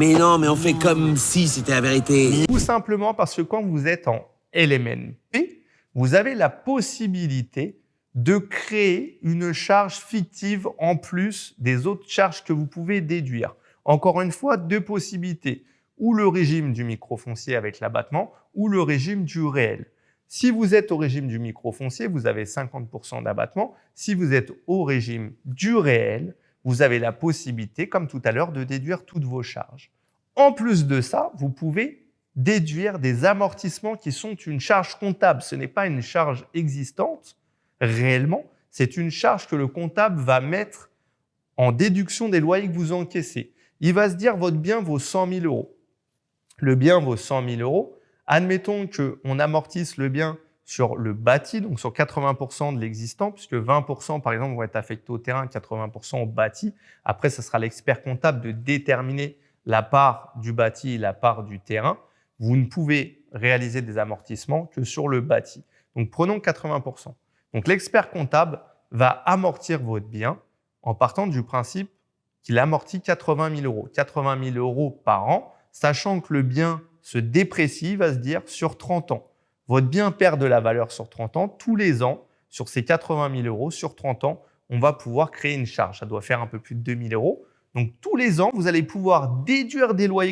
Mais non, mais on fait comme si c'était la vérité. Tout simplement parce que quand vous êtes en LMNP, vous avez la possibilité de créer une charge fictive en plus des autres charges que vous pouvez déduire. Encore une fois, deux possibilités, ou le régime du microfoncier avec l'abattement, ou le régime du réel. Si vous êtes au régime du microfoncier, vous avez 50% d'abattement. Si vous êtes au régime du réel, vous avez la possibilité, comme tout à l'heure, de déduire toutes vos charges. En plus de ça, vous pouvez déduire des amortissements qui sont une charge comptable. Ce n'est pas une charge existante réellement, c'est une charge que le comptable va mettre en déduction des loyers que vous encaissez. Il va se dire votre bien vaut 100 000 euros. Le bien vaut 100 000 euros. Admettons qu'on amortisse le bien sur le bâti, donc sur 80% de l'existant, puisque 20% par exemple vont être affectés au terrain, 80% au bâti. Après, ce sera l'expert comptable de déterminer la part du bâti et la part du terrain. Vous ne pouvez réaliser des amortissements que sur le bâti. Donc prenons 80%. Donc l'expert comptable va amortir votre bien en partant du principe qu'il amortit 80 000 euros. 80 000 euros par an, sachant que le bien se déprécie, il va se dire sur 30 ans. Votre bien perd de la valeur sur 30 ans. Tous les ans, sur ces 80 000 euros, sur 30 ans, on va pouvoir créer une charge. Ça doit faire un peu plus de 2 000 euros. Donc tous les ans, vous allez pouvoir déduire des loyers